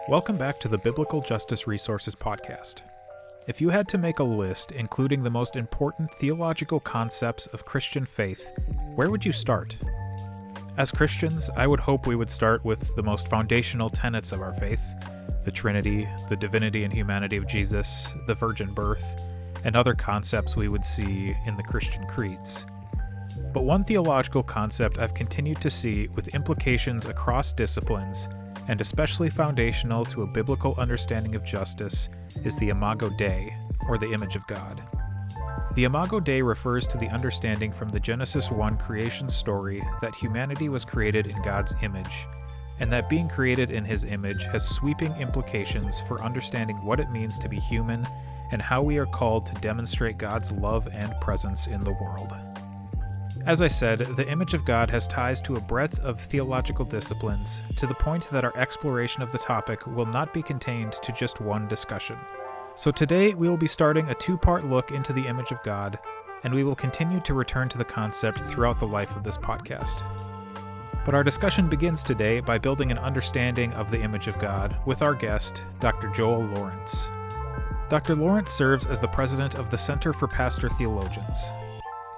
Welcome back to the Biblical Justice Resources Podcast. If you had to make a list including the most important theological concepts of Christian faith, where would you start? As Christians, I would hope we would start with the most foundational tenets of our faith, the Trinity, the divinity and humanity of Jesus, the virgin birth, and other concepts we would see in the Christian creeds. But one theological concept I've continued to see with implications across disciplines, and especially foundational to a biblical understanding of justice, is the Imago Dei, or the image of God. The Imago Dei refers to the understanding from the Genesis 1 creation story that humanity was created in God's image, and that being created in His image has sweeping implications for understanding what it means to be human and how we are called to demonstrate God's love and presence in the world. As I said, the image of God has ties to a breadth of theological disciplines, to the point that our exploration of the topic will not be contained to just one discussion. So today we will be starting a two-part look into the image of God, and we will continue to return to the concept throughout the life of this podcast. But our discussion begins today by building an understanding of the image of God with our guest, Dr. Joel Lawrence. Dr. Lawrence serves as the president of the Center for Pastor Theologians.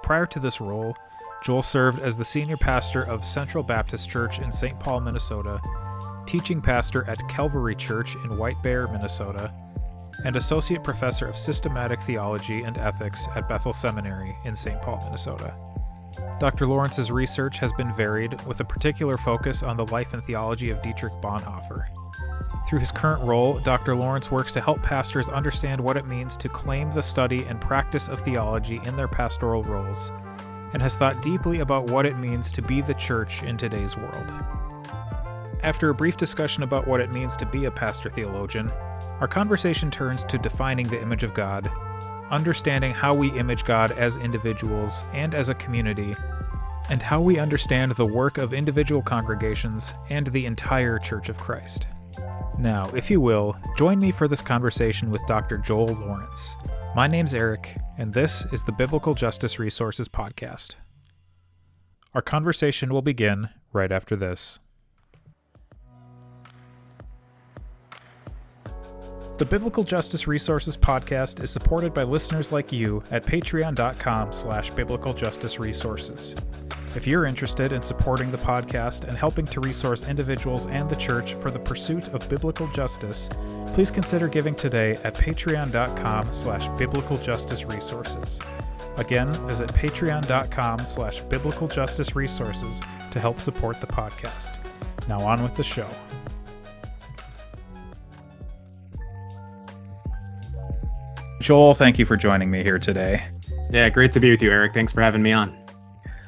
Prior to this role, Joel served as the senior pastor of Central Baptist Church in St. Paul, Minnesota, teaching pastor at Calvary Church in White Bear, Minnesota, and associate professor of systematic theology and ethics at Bethel Seminary in St. Paul, Minnesota. Dr. Lawrence's research has been varied, with a particular focus on the life and theology of Dietrich Bonhoeffer. Through his current role, Dr. Lawrence works to help pastors understand what it means to claim the study and practice of theology in their pastoral roles, and has thought deeply about what it means to be the church in today's world. After a brief discussion about what it means to be a pastor theologian, our conversation turns to defining the image of God, understanding how we image God as individuals and as a community, and how we understand the work of individual congregations and the entire Church of Christ. Now, if you will, join me for this conversation with Dr. Joel Lawrence. My name's Eric, and this is the Biblical Justice Resources Podcast. Our conversation will begin right after this. The Biblical Justice Resources Podcast is supported by listeners like you at patreon.com/biblicaljusticeresources. If you're interested in supporting the podcast and helping to resource individuals and the church for the pursuit of biblical justice, please consider giving today at patreon.com/biblicaljusticeresources. Again, visit patreon.com/biblicaljusticeresources to help support the podcast. Now on with the show. Joel, thank you for joining me here today. Yeah, great to be with you, Eric. Thanks for having me on.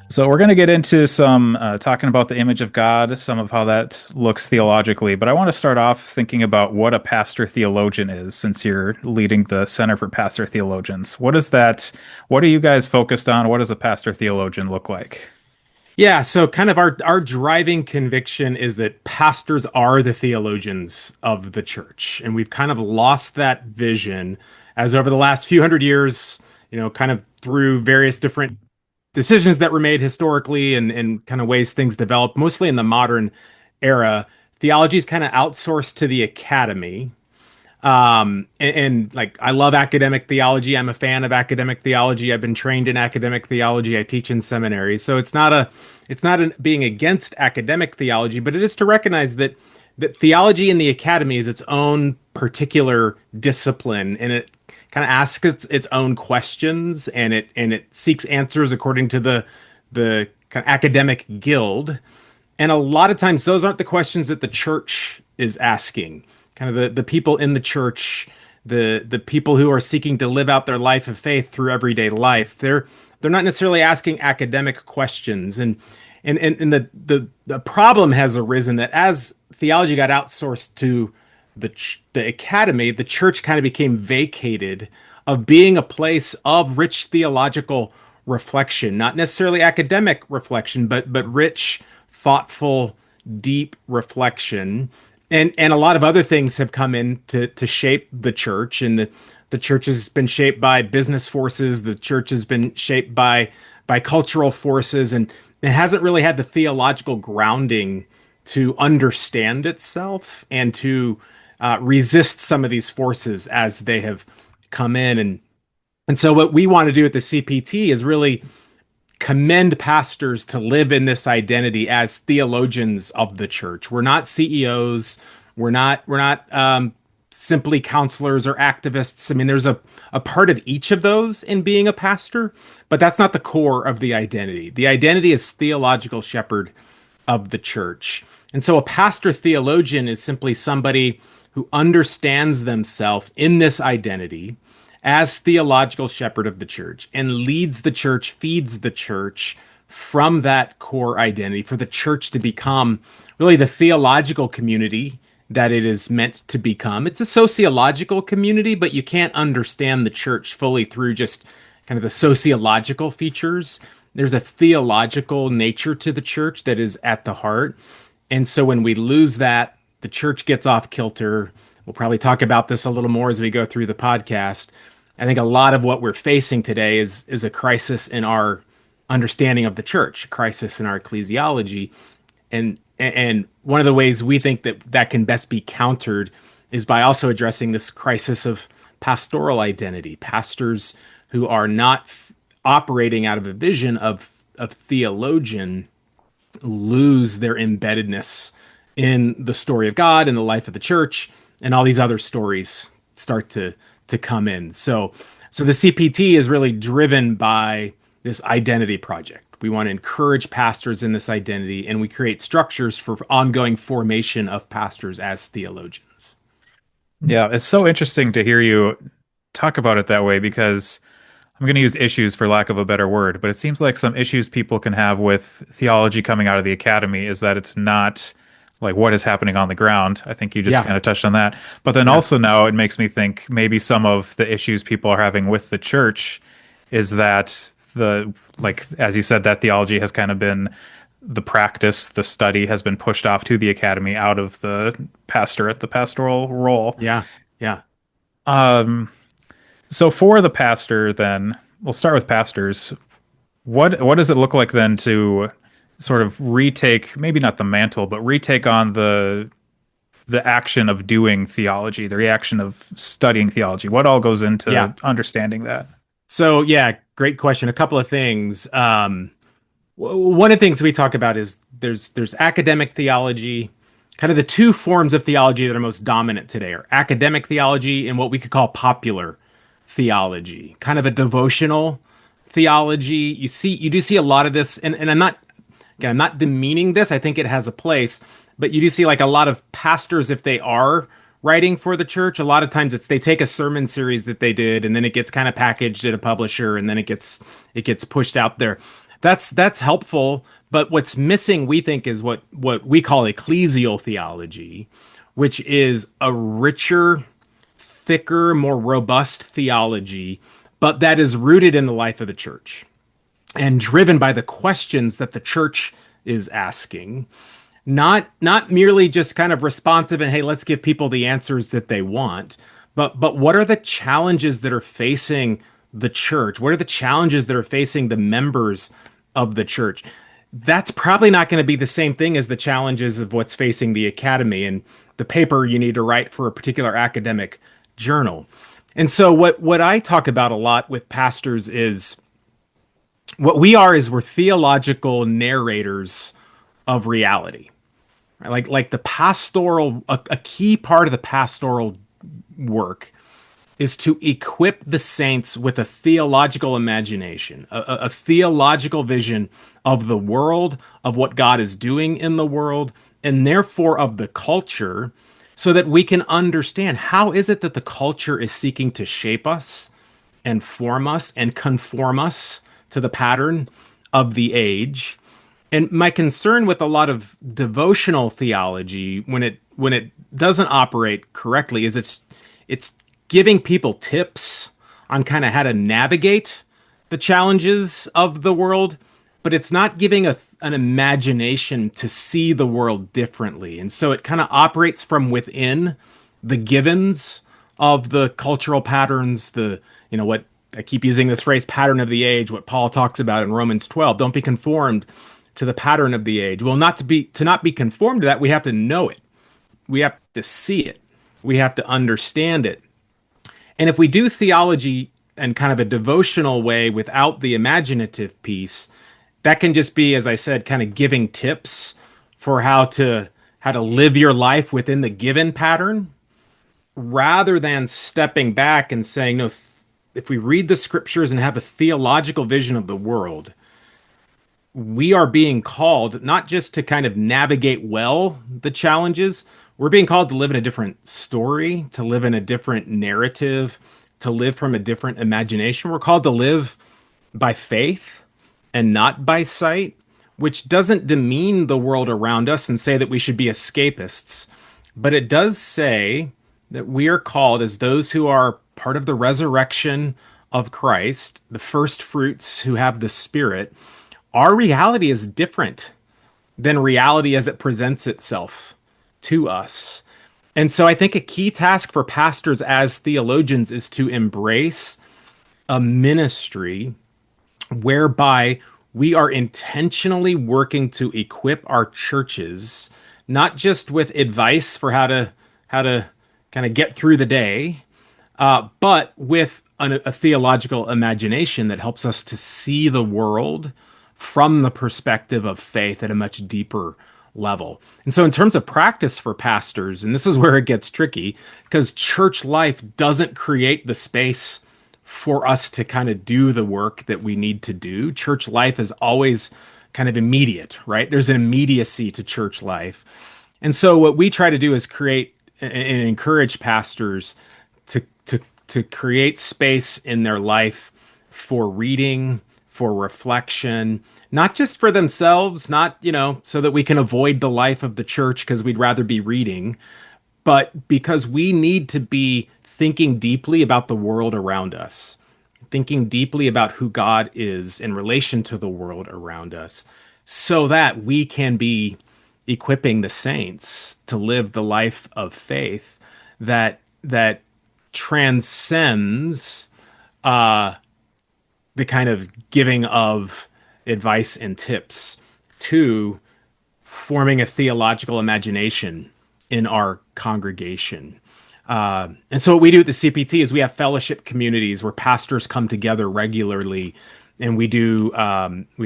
So we're going to get into some talking about the image of God, some of how that looks theologically, but I want to start off thinking about what a pastor theologian is, since you're leading the Center for Pastor Theologians. What is that? What are you guys focused on? What does a pastor theologian look like? Yeah, so kind of our driving conviction is that pastors are the theologians of the church, and we've kind of lost that vision as over the last few hundred years, kind of through various different decisions that were made historically and kind of ways things developed, mostly in the modern era, theology is kind of outsourced to the academy. And like, I love academic theology. I'm a fan of academic theology. I've been trained in academic theology. I teach in seminary. So it's not being against academic theology, but it is to recognize that theology in the academy is its own particular discipline, and it kind of asks its own questions, and it seeks answers according to the kind of academic guild. And a lot of times those aren't the questions that the church is asking. Kind of the people in the church, the people who are seeking to live out their life of faith through everyday life, they're not necessarily asking academic questions. And the problem has arisen that as theology got outsourced to the academy, the church kind of became vacated of being a place of rich theological reflection, not necessarily academic reflection, but rich, thoughtful, deep reflection. And a lot of other things have come in to shape the church, and the church has been shaped by business forces. The church has been shaped by cultural forces, and it hasn't really had the theological grounding to understand itself and to resist some of these forces as they have come in. And so what we want to do at the CPT is really commend pastors to live in this identity as theologians of the church. We're not CEOs. We're not simply counselors or activists. I mean, there's a part of each of those in being a pastor, but that's not the core of the identity. The identity is theological shepherd of the church. And so a pastor theologian is simply somebody who understands themselves in this identity as theological shepherd of the church and leads the church, feeds the church from that core identity for the church to become really the theological community that it is meant to become. It's a sociological community, but you can't understand the church fully through just kind of the sociological features. There's a theological nature to the church that is at the heart. And so when we lose that, the church gets off kilter. We'll probably talk about this a little more as we go through the podcast. I think a lot of what we're facing today is a crisis in our understanding of the church, a crisis in our ecclesiology. And one of the ways we think that can best be countered is by also addressing this crisis of pastoral identity. Pastors who are not operating out of a vision of theologian lose their embeddedness in the story of God and the life of the church, and all these other stories start to come in. So the CPT is really driven by this identity project. We want to encourage pastors in this identity, and we create structures for ongoing formation of pastors as theologians. Yeah, it's so interesting to hear you talk about it that way because I'm going to use issues for lack of a better word, but it seems like some issues people can have with theology coming out of the academy is that it's not like what is happening on the ground. I think you just kind of touched on that. But then also now it makes me think maybe some of the issues people are having with the church is that as you said, that theology has kind of been the practice, the study has been pushed off to the academy out of the pastor at the pastoral role. Yeah. Yeah. So for the pastor, then we'll start with pastors. What does it look like then to sort of retake, maybe not the mantle, but retake on the action of doing theology, the reaction of studying theology? What all goes into understanding that? So yeah, great question. A couple of things. One of the things we talk about is there's academic theology. Kind of the two forms of theology that are most dominant today are academic theology and what we could call popular theology, kind of a devotional theology. You do see a lot of this, and I'm not demeaning this. I think it has a place, but you do see like a lot of pastors, if they are writing for the church, a lot of times they take a sermon series that they did, and then it gets kind of packaged at a publisher, and then it gets pushed out there. That's helpful, but what's missing, we think, is what we call ecclesial theology, which is a richer, thicker, more robust theology, but that is rooted in the life of the church and driven by the questions that the church is asking. Not merely just kind of responsive and, hey, let's give people the answers that they want, but what are the challenges that are facing the church? What are the challenges that are facing the members of the church? That's probably not going to be the same thing as the challenges of what's facing the academy and the paper you need to write for a particular academic journal. And so what I talk about a lot with pastors is we're theological narrators of reality. Right? Like the pastoral, a key part of the pastoral work is to equip the saints with a theological imagination, a theological vision of the world, of what God is doing in the world, and therefore of the culture, so that we can understand how is it that the culture is seeking to shape us and form us and conform us to the pattern of the age. And my concern with a lot of devotional theology, when it doesn't operate correctly, is it's giving people tips on kind of how to navigate the challenges of the world, but it's not giving an imagination to see the world differently. And so it kind of operates from within the givens of the cultural patterns, what I keep using this phrase, pattern of the age, what Paul talks about in Romans 12. Don't be conformed to the pattern of the age. Well, not be conformed to that, we have to know it. We have to see it. We have to understand it. And if we do theology in kind of a devotional way without the imaginative piece, that can just be, as I said, kind of giving tips for how to live your life within the given pattern, rather than stepping back and saying, no, if we read the scriptures and have a theological vision of the world, we are being called not just to kind of navigate well the challenges, we're being called to live in a different story, to live in a different narrative, to live from a different imagination. We're called to live by faith and not by sight, which doesn't demean the world around us and say that we should be escapists, but it does say that we are called as those who are part of the resurrection of Christ, the first fruits who have the Spirit. Our reality is different than reality as it presents itself to us. And so I think a key task for pastors as theologians is to embrace a ministry whereby we are intentionally working to equip our churches, not just with advice for how to kind of get through the day, but with a theological imagination that helps us to see the world from the perspective of faith at a much deeper level. And so in terms of practice for pastors, and this is where it gets tricky, because church life doesn't create the space for us to kind of do the work that we need to do. Church life is always kind of immediate, right? There's an immediacy to church life. And so what we try to do is create and encourage pastors to create space in their life for reading, for reflection, not just for themselves, not, so that we can avoid the life of the church because we'd rather be reading, but because we need to be thinking deeply about the world around us, thinking deeply about who God is in relation to the world around us, so that we can be equipping the saints to live the life of faith that transcends the kind of giving of advice and tips to forming a theological imagination in our congregation. And so what we do at the CPT is we have fellowship communities where pastors come together regularly, and we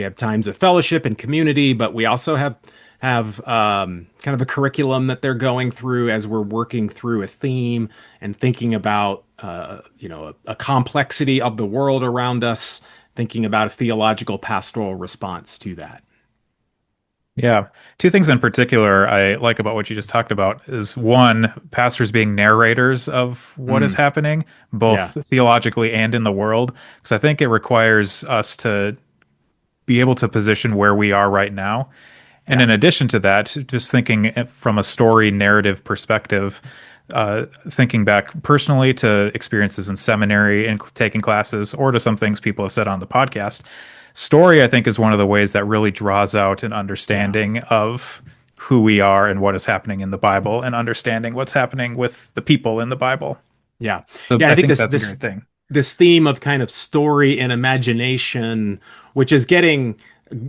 have times of fellowship and community, but we also have kind of a curriculum that they're going through as we're working through a theme and thinking about a complexity of the world around us, thinking about a theological pastoral response to that. Yeah. Two things in particular I like about what you just talked about is one, pastors being narrators of what is happening, both theologically and in the world. Because I think it requires us to be able to position where we are right now. And in addition to that, just thinking from a story narrative perspective, thinking back personally to experiences in seminary and taking classes, or to some things people have said on the podcast, story, I think, is one of the ways that really draws out an understanding of who we are and what is happening in the Bible, and understanding what's happening with the people in the Bible. Yeah. So I think that's a great thing. This theme of kind of story and imagination, which is getting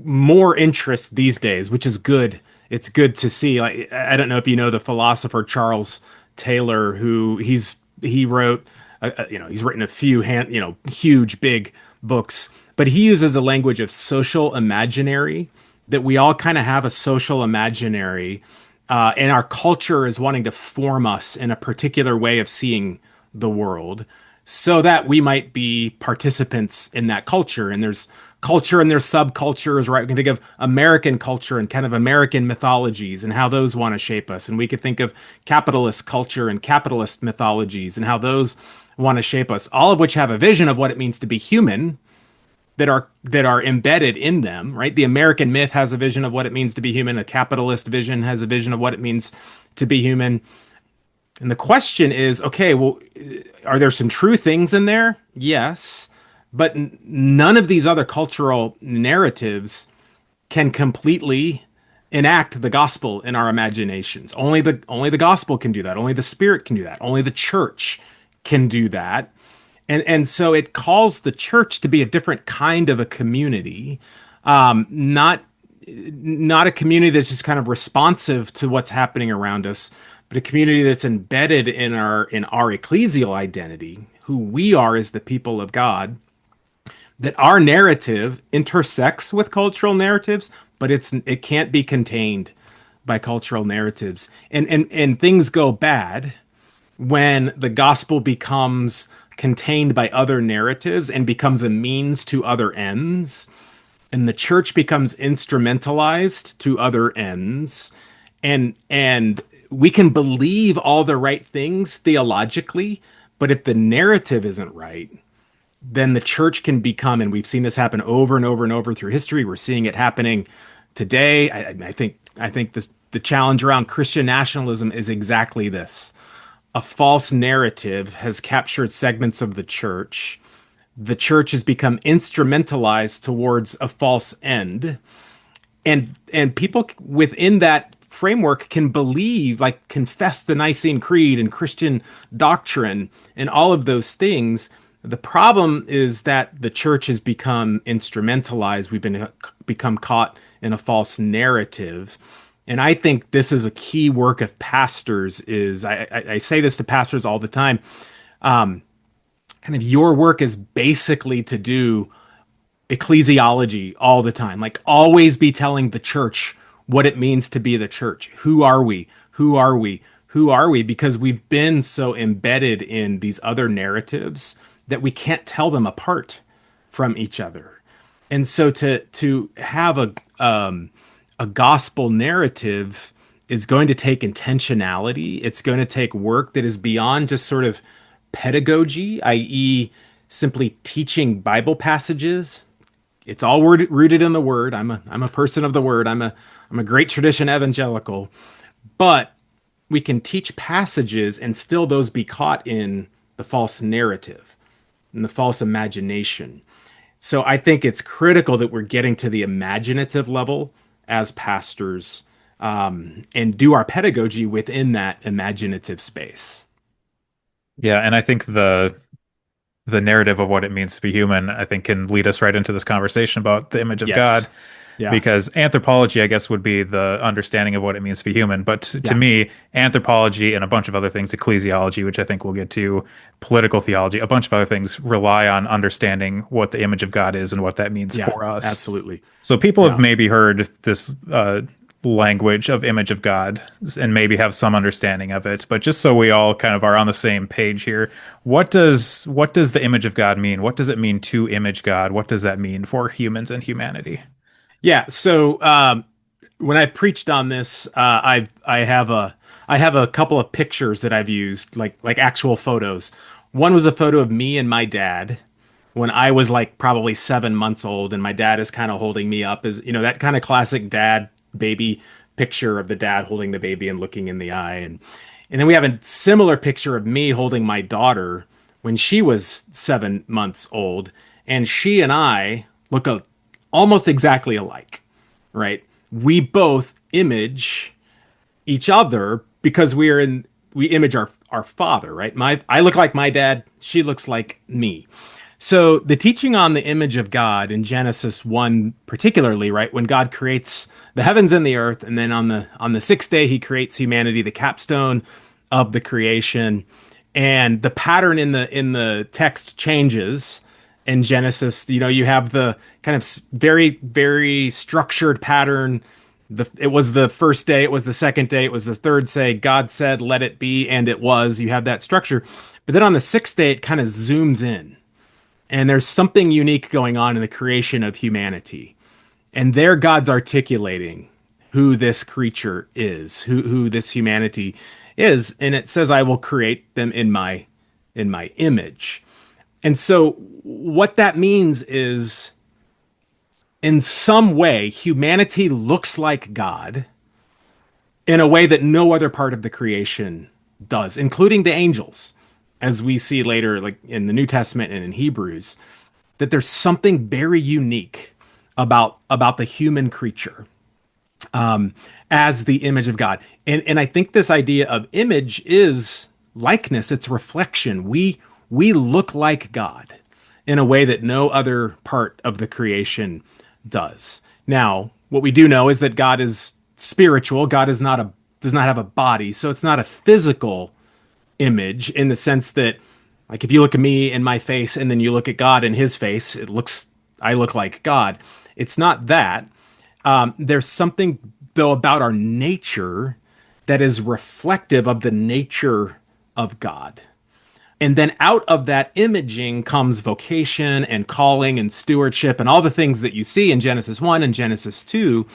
more interest these days, which is good. It's good to see. Like, I don't know if you know the philosopher Charles Taylor, who he wrote, he's written a few huge big books, but he uses a language of social imaginary, that we all kind of have a social imaginary, and our culture is wanting to form us in a particular way of seeing the world, so that we might be participants in that culture. And there's culture and there's subcultures, right? We can think of American culture and kind of American mythologies and how those want to shape us. And we could think of capitalist culture and capitalist mythologies and how those want to shape us, all of which have a vision of what it means to be human that are embedded in them, right? The American myth has a vision of what it means to be human. A capitalist vision has a vision of what it means to be human. And the question is, okay, well, are there some true things in there? Yes. But none of these other cultural narratives can completely enact the gospel in our imaginations. Only the gospel can do that. Only the Spirit can do that. Only the church can do that. And so it calls the church to be a different kind of a community, not not a community that's just kind of responsive to what's happening around us, but a community that's embedded in our ecclesial identity, who we are as the people of God, that our narrative intersects with cultural narratives, but it can't be contained by cultural narratives. And things go bad when the gospel becomes contained by other narratives and becomes a means to other ends, and the church becomes instrumentalized to other ends, and we can believe all the right things theologically, but if the narrative isn't right, then the church can become, and we've seen this happen over and over and over through history. We're seeing it happening today. I think the challenge around Christian nationalism is exactly this. A false narrative has captured segments of the church. The church has become instrumentalized towards a false end. And people within that framework can believe, like confess the Nicene Creed and Christian doctrine and all of those things. The problem is that the church has become instrumentalized. Become caught in a false narrative. And I think this is a key work of pastors. I say this to pastors all the time. Kind of your work is basically to do ecclesiology all the time. Like always be telling the church what it means to be the church. Who are we? Who are we? Who are we? Because we've been so embedded in these other narratives that we can't tell them apart from each other. And so to have a gospel narrative is going to take intentionality. It's going to take work that is beyond just sort of pedagogy, i.e., simply teaching Bible passages. It's all rooted in the Word. I'm a person of the Word. I'm a great tradition evangelical, but we can teach passages and still those be caught in the false narrative and the false imagination. So I think it's critical that we're getting to the imaginative level as pastors, and do our pedagogy within that imaginative space. Yeah, and I think the narrative of what it means to be human, I think, can lead us right into this conversation about the image of Yes. God. Yeah. Because anthropology, I guess, would be the understanding of what it means to be human. But to Yeah. me, anthropology and a bunch of other things, ecclesiology, which I think we'll get to, political theology, a bunch of other things rely on understanding what the image of God is and what that means Yeah. for us. Absolutely. So people have Yeah. maybe heard this language of image of God and maybe have some understanding of it. But just so we all kind of are on the same page here, what does the image of God mean? What does it mean to image God? What does that mean for humans and humanity? Yeah. So when I preached on this, I have a couple of pictures that I've used, like actual photos. One was a photo of me and my dad when I was like probably 7 months old, and my dad is kind of holding me up, as you know, that kind of classic dad baby picture of the dad holding the baby and looking in the eye. And then we have a similar picture of me holding my daughter when she was 7 months old, and she and I look almost exactly alike, right? We both image each other because we image our father, right? I look like my dad, she looks like me. So the teaching on the image of God in Genesis 1 particularly, right, when God creates the heavens and the earth, and then on the sixth day he creates humanity, the capstone of the creation, and the pattern in the text changes. In Genesis, you know, you have the kind of very, very structured pattern. It was the first day, it was the second day, it was the third day. God said, "Let it be," and it was. You have that structure. But then on the sixth day, it kind of zooms in. And there's something unique going on in the creation of humanity. And there God's articulating who this creature is, who this humanity is. And it says, "I will create them in my image." And so what that means is, in some way, humanity looks like God in a way that no other part of the creation does, including the angels, as we see later, like in the New Testament and in Hebrews, that there's something very unique about the human creature, as the image of God. And I think this idea of image is likeness, it's reflection. We look like God in a way that no other part of the creation does. Now, what we do know is that God is spiritual. God is not a does not have a body, so it's not a physical image in the sense that, like, if you look at me in my face and then you look at God in His face, I look like God. It's not that. There's something though about our nature that is reflective of the nature of God. And then out of that imaging comes vocation and calling and stewardship and all the things that you see in Genesis 1 and Genesis 2,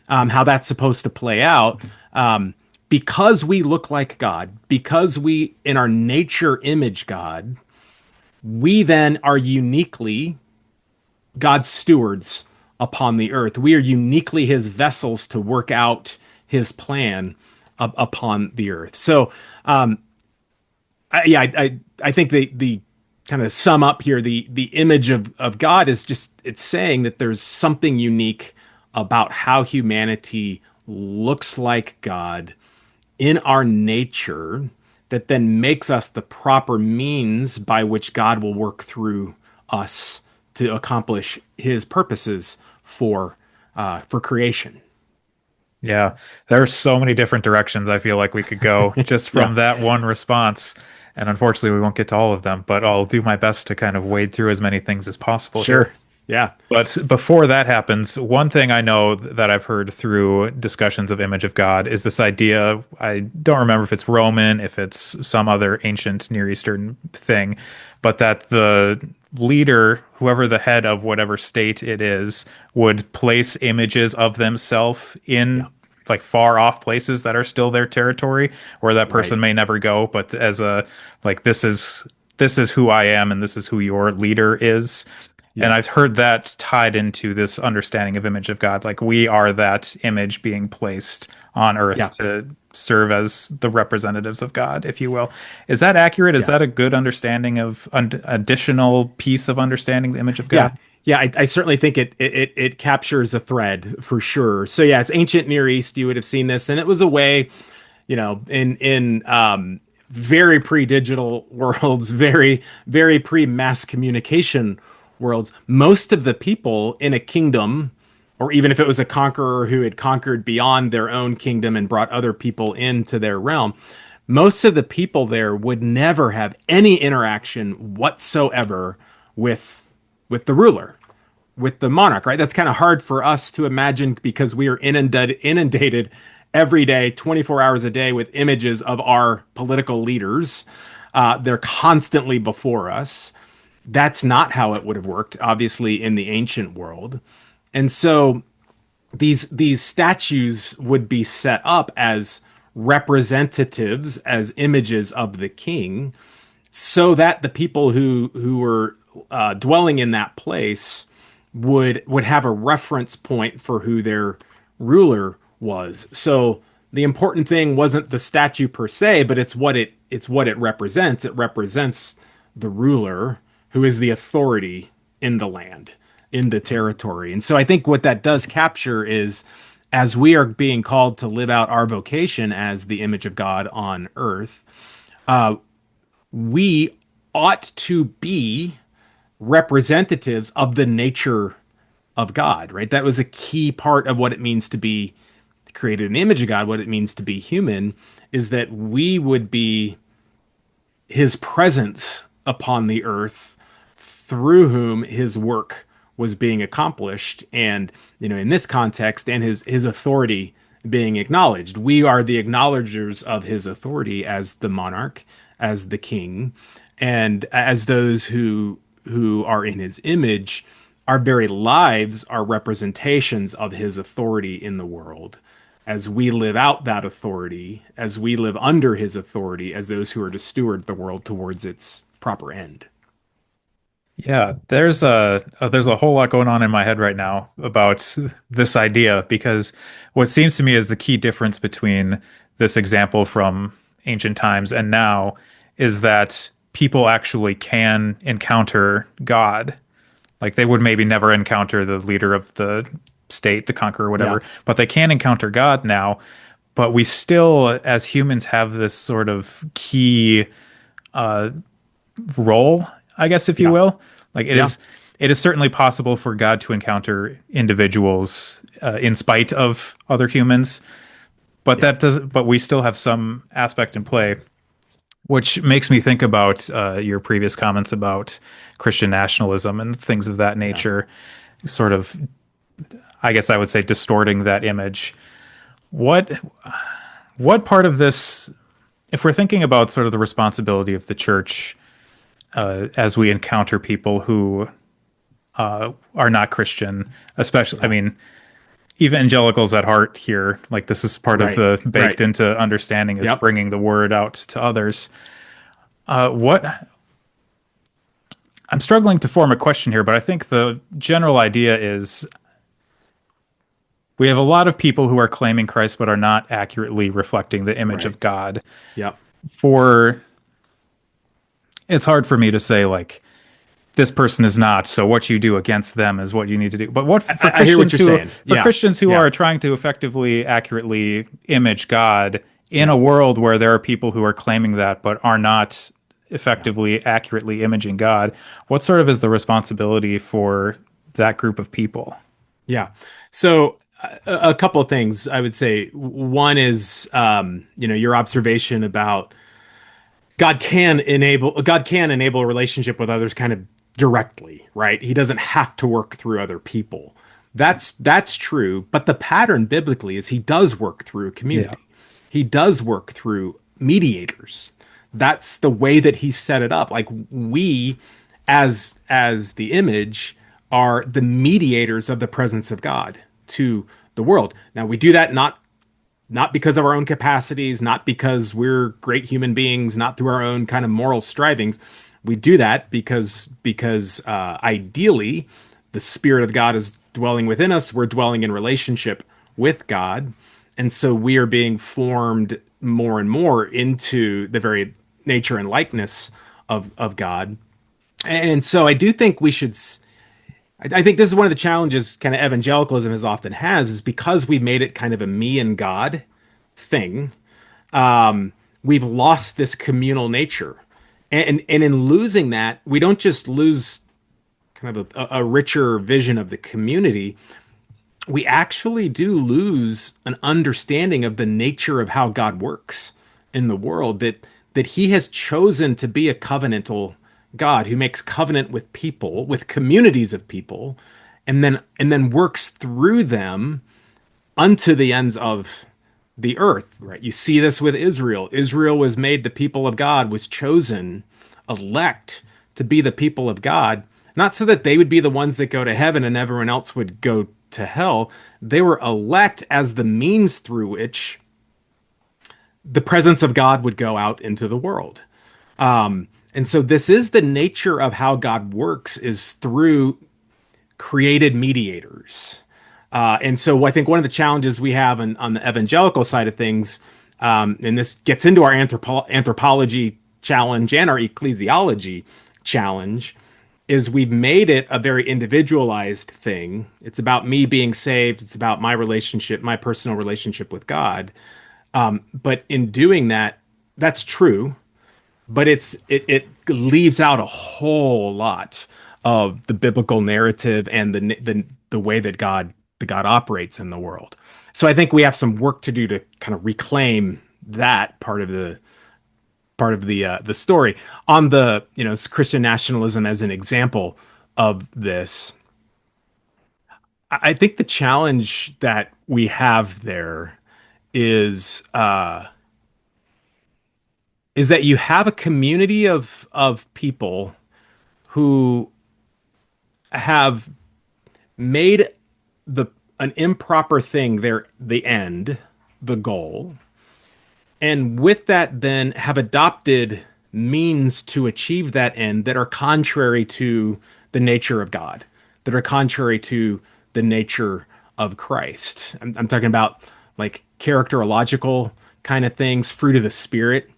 how that's supposed to play out. Because we look like God, because we in our nature image God, we then are uniquely God's stewards upon the earth. We are uniquely His vessels to work out His plan upon the earth. So, I think the kind of sum up here, the image of God is just, it's saying that there's something unique about how humanity looks like God in our nature that then makes us the proper means by which God will work through us to accomplish His purposes for creation. Yeah, there are so many different directions I feel like we could go just Yeah, from that one response. And unfortunately, we won't get to all of them, but I'll do my best to kind of wade through as many things as possible here. sure. Yeah, But before that happens, one thing I know that I've heard through discussions of image of God is this idea. I don't remember if it's Roman, if it's some other ancient Near Eastern thing, but that the leader, whoever the head of whatever state it is, would place images of themselves yeah, in like far off places that are still their territory where that right. person may never go, but as a like this is who I am and this is who your leader is. And Yeah, I've heard that tied into this understanding of image of God. Like we are that image being placed on earth yeah, to serve as the representatives of God, if you will. Is that accurate? Is yeah. that a good understanding of additional piece of understanding the image of Yeah, God? yeah, I certainly think it captures a thread for sure. So yeah, it's ancient Near East. You would have seen this, and it was a way, in very pre-digital worlds, very pre-mass communication worlds. Most of the people in a kingdom, or even if it was a conqueror who had conquered beyond their own kingdom and brought other people into their realm, most of the people there would never have any interaction whatsoever with the ruler, with the monarch, right? That's kind of hard for us to imagine because we are inundated every day, 24 hours a day with images of our political leaders. They're constantly before us. That's not how it would have worked, obviously, in the ancient world. And so these statues would be set up as representatives, as images of the king, so that the people who were dwelling in that place would have a reference point for who their ruler was. So the important thing wasn't the statue per se, but it's what it represents. It represents the ruler who is the authority in the land, in the territory. And so I think what that does capture is, as we are being called to live out our vocation as the image of God on earth, we ought to be representatives of the nature of God, right? That was a key part of what it means to be created in the image of God, what it means to be human, is that we would be His presence upon the earth through whom His work was being accomplished. And, in this context, and his authority being acknowledged. We are the acknowledgers of His authority as the monarch, as the king, and as those who are in His image. Our very lives are representations of His authority in the world. As we live out that authority, as we live under His authority, as those who are to steward the world towards its proper end. Yeah, there's a whole lot going on in my head right now about this idea because what seems to me is the key difference between this example from ancient times and now is that people actually can encounter God. Like they would maybe never encounter the leader of the state, the conqueror, Yeah, whatever, but they can encounter God now. But we still, as humans, have this sort of key role, I guess, if you yeah, will. Like yeah, it is certainly possible for God to encounter individuals in spite of other humans, but Yeah. that doesn't. But we still have some aspect in play, which makes me think about your previous comments about Christian nationalism and things of that Yeah. nature. Sort of, I guess I would say, distorting that image. What what part of this, if we're thinking about sort of the responsibility of the church as we encounter people who are not Christian, especially, I Yeah. mean, evangelicals at heart here, like this is part of Right. the baked Right. into understanding is Yep. bringing the word out to others. What I'm struggling to form a question here, but I think the general idea is we have a lot of people who are claiming Christ but are not accurately reflecting the image Right. of God. Yep. For it's hard for me to say like this person is not, so what you do against them is what you need to do. But what for I hear what you're saying. Yeah. Christians who Yeah. are trying to effectively accurately image God in Yeah. a world where there are people who are claiming that but are not Yeah. effectively accurately imaging God, what sort of is the responsibility for that group of people? Yeah. So a couple of things I would say. One is, your observation about God can enable a relationship with others kind of directly, right? He doesn't have to work through other people. That's true, but the pattern biblically is he does work through Yeah. community. He does work through mediators. That's the way that he set it up. Like we as the image are the mediators of the presence of God to the world. Now we do that not because of our own capacities, not because we're great human beings, not through our own kind of moral strivings. We do that because ideally the Spirit of God is dwelling within us. We're dwelling in relationship with God, and so we are being formed more and more into the very nature and likeness of God. And so I do think we should. I think this is one of the challenges kind of evangelicalism has often has is because we made it kind of a me and God thing. We've lost this communal nature, and in losing that, we don't just lose kind of a richer vision of the community. We actually do lose an understanding of the nature of how God works in the world. That He has chosen to be a covenantal God who makes covenant with people, with communities of people, and then works through them unto the ends of the earth, right? You see this with Israel. Israel was made the people of God, was chosen, elect to be the people of God, not so that they would be the ones that go to heaven and everyone else would go to hell. They were elect as the means through which the presence of God would go out into the world. And so this is the nature of how God works is through created mediators. And so I think one of the challenges we have on the evangelical side of things, and this gets into our anthropology challenge and our ecclesiology challenge, is we've made it a very individualized thing. It's about me being saved. It's about my relationship, my personal relationship with God. But in doing that, that's true, but it leaves out a whole lot of the biblical narrative and the way that God operates in the world. So I think we have some work to do to kind of reclaim that part of the story. On the Christian nationalism as an example of this, I think the challenge that we have there is is that you have a community of people who have made the an improper thing the end, the goal, and with that then have adopted means to achieve that end that are contrary to the nature of God, that are contrary to the nature of Christ. I'm talking about like characterological kind of things, fruit of the spirit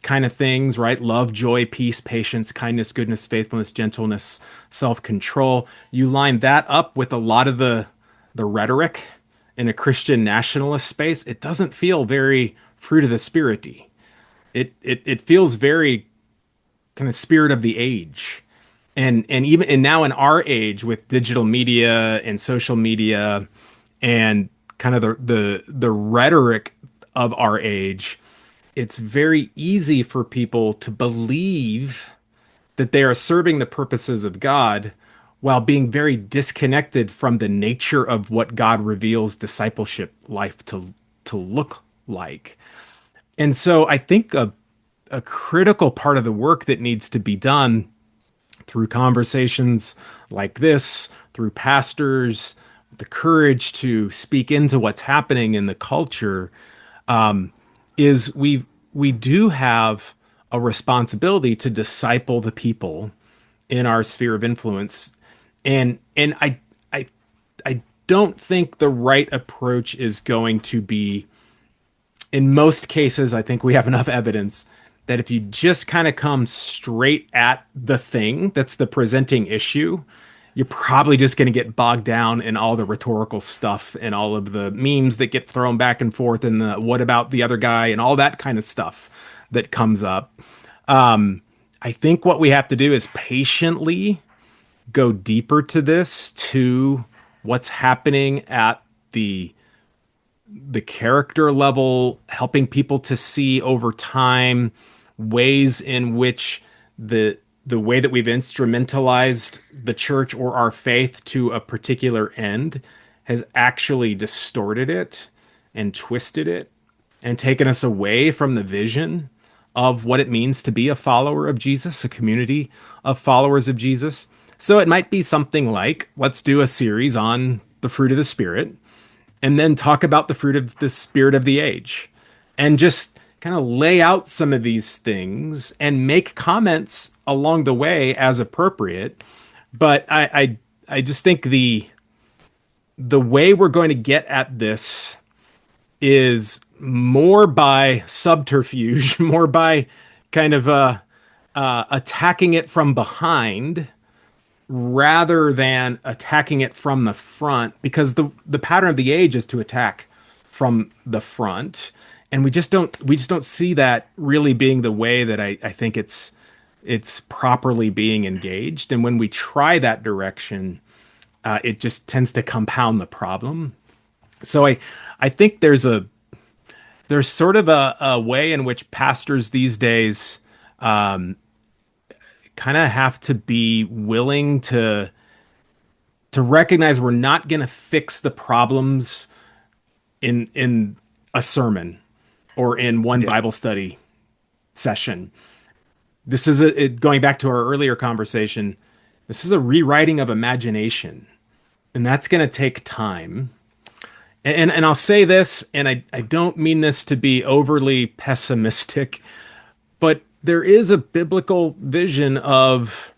kind of things, right? Love, joy, peace, patience, kindness, goodness, faithfulness, gentleness, self-control. You line that up with a lot of the rhetoric in a Christian nationalist space, it doesn't feel very fruit of the spirity. It feels very kind of spirit of the age. and even and now in our age with digital media and social media and kind of the rhetoric of our age, it's very easy for people to believe that they are serving the purposes of God while being very disconnected from the nature of what God reveals discipleship life to look like. And so I think a critical part of the work that needs to be done through conversations like this, through pastors, the courage to speak into what's happening in the culture, is we do have a responsibility to disciple the people in our sphere of influence, and I I don't think the right approach is going to be, in most cases, I think we have enough evidence that if you just kind of come straight at the thing that's the presenting issue, you're probably just going to get bogged down in all the rhetorical stuff and all of the memes that get thrown back and forth and the what about the other guy and all that kind of stuff that comes up. I think what we have to do is patiently go deeper to this, to what's happening at the character level, helping people to see over time ways in which the way that we've instrumentalized the church or our faith to a particular end has actually distorted it and twisted it and taken us away from the vision of what it means to be a follower of Jesus, a community of followers of Jesus. So it might be something like, let's do a series on the fruit of the Spirit and then talk about the fruit of the spirit of the age and just kind of lay out some of these things and make comments along the way as appropriate. But I just think the way we're going to get at this is more by subterfuge, more by kind of attacking it from behind rather than attacking it from the front, because the pattern of the age is to attack from the front, and we just don't see that really being the way that I think it's properly being engaged. And when we try that direction, it just tends to compound the problem. So I think there's sort of a way in which pastors these days kind of have to be willing to recognize we're not going to fix the problems in a sermon or in one Bible study session. This is going back to our earlier conversation. This is a rewriting of imagination, and that's going to take time. And I'll say this, and I don't mean this to be overly pessimistic, but there is a biblical vision of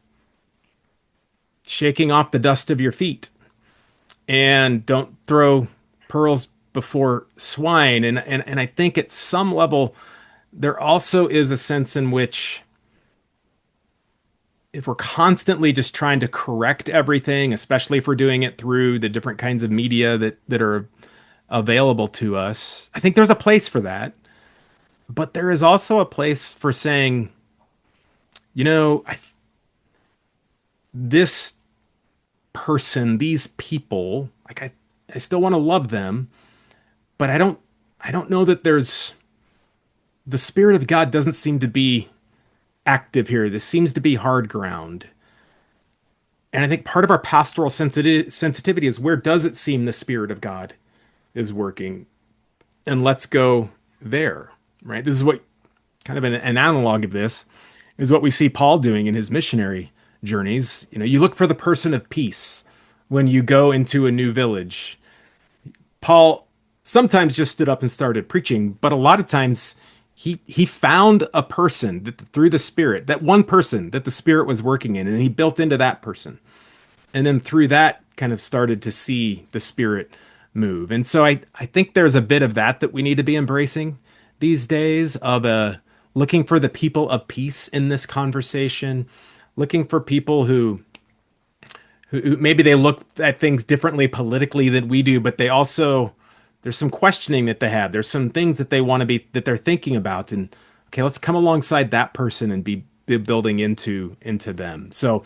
shaking off the dust of your feet and don't throw pearls before swine. And I think at some level, there also is a sense in which if we're constantly just trying to correct everything, especially if we're doing it through the different kinds of media that are available to us, I think there's a place for that. But there is also a place for saying, this person, these people, like I still want to love them, but I don't know that the Spirit of God doesn't seem to be active here. This seems to be hard ground. And I think part of our pastoral sensitivity is, where does it seem the Spirit of God is working? And let's go there, right? This is what kind of an analog of this is what we see Paul doing in his missionary journeys. You look for the person of peace when you go into a new village. Paul sometimes just stood up and started preaching, but a lot of times he found a person that through the Spirit, that one person that the Spirit was working in, and he built into that person. And then through that kind of started to see the Spirit move. And so I think there's a bit of that we need to be embracing these days, of looking for the people of peace in this conversation, looking for people who maybe they look at things differently politically than we do, but there's some questioning that they have. There's some things that they want to be, that they're thinking about. And okay, let's come alongside that person and be building into them. So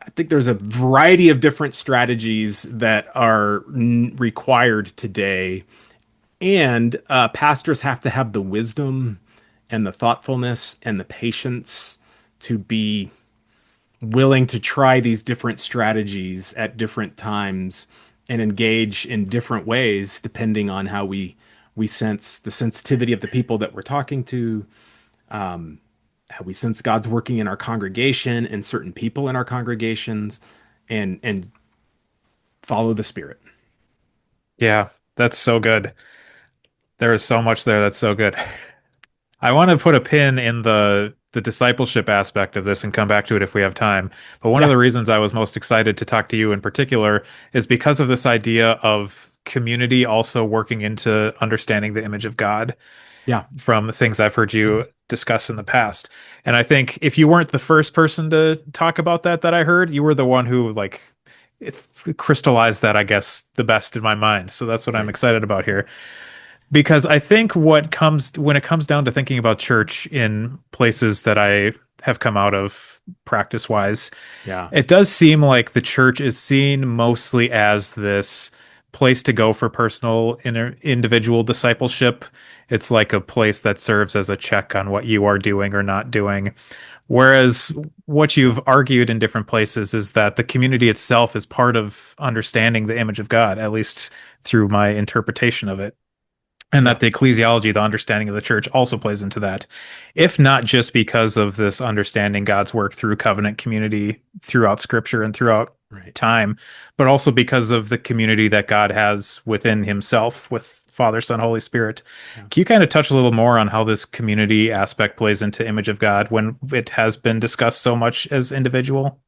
I think there's a variety of different strategies that are required today, and pastors have to have the wisdom and the thoughtfulness and the patience to be willing to try these different strategies at different times and engage in different ways depending on how we sense the sensitivity of the people that we're talking to, how we sense God's working in our congregation and certain people in our congregations, and follow the Spirit. Yeah, that's so good. There is so much there that's so good. I want to put a pin in the discipleship aspect of this and come back to it if we have time. But one of Yeah, the reasons I was most excited to talk to you in particular is because of this idea of community also working into understanding the image of God yeah, from things I've heard you discuss in the past. And I think if you weren't the first person to talk about that I heard, you were the one who like it crystallized that, I guess, the best in my mind. So that's what I'm right. excited about here. Because I think what comes when it comes down to thinking about church in places that I have come out of practice wise, Yeah, it does seem like the church is seen mostly as this place to go for personal individual discipleship. It's like a place that serves as a check on what you are doing or not doing. Whereas what you've argued in different places is that the community itself is part of understanding the image of God, at least through my interpretation of it, and yeah, that the ecclesiology, the understanding of the church, also plays into that, if not just because of this understanding God's work through covenant community throughout scripture and throughout right. time, but also because of the community that God has within himself with Father, Son, Holy Spirit. Yeah. Can you kind of touch a little more on how this community aspect plays into image of God when it has been discussed so much as individual?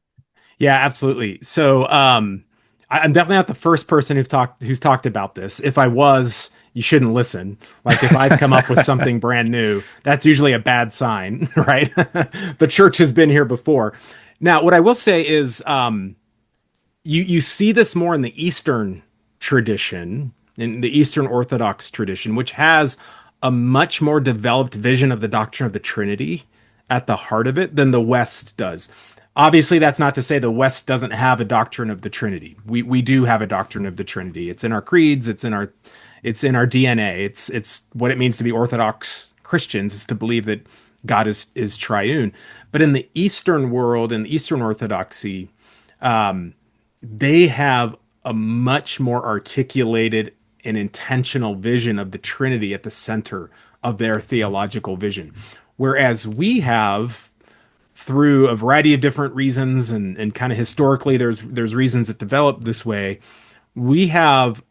Yeah, absolutely. So, I'm definitely not the first person who's talked about this. If I was, you shouldn't listen. Like if I've come up with something brand new, that's usually a bad sign, right? The church has been here before. Now, what I will say is, you see this more in the Eastern tradition, in the Eastern Orthodox tradition, which has a much more developed vision of the doctrine of the Trinity at the heart of it than the West does. Obviously, that's not to say the West doesn't have a doctrine of the Trinity. We do have a doctrine of the Trinity. It's in our creeds. It's in our DNA. It's what it means to be Orthodox Christians, is to believe that God is triune. But in the Eastern world, in the Eastern Orthodoxy, they have a much more articulated and intentional vision of the Trinity at the center of their theological vision. Whereas we have, through a variety of different reasons, and kind of historically, there's reasons that developed this way, we have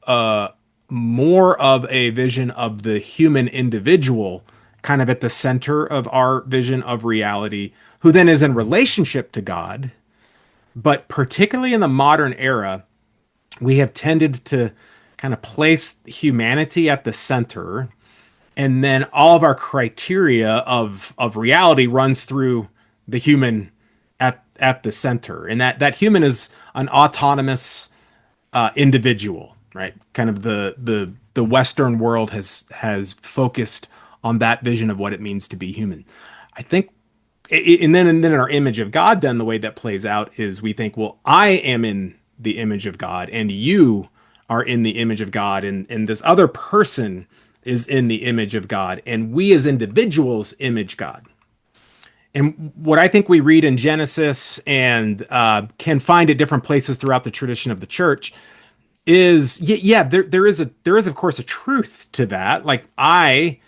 more of a vision of the human individual kind of at the center of our vision of reality, who then is in relationship to God. But particularly in the modern era, we have tended to kind of place humanity at the center, and then all of our criteria of reality runs through the human at the center, and that human is an autonomous individual, right? Kind of the Western world has focused on that vision of what it means to be human. I think, and then in our image of God, then the way that plays out is we think, well, I am in the image of God, and you are in the image of God, and this other person is in the image of God, and we as individuals image God. And what I think we read in Genesis and can find at different places throughout the tradition of the church is, yeah, there is of course a truth to that. Like I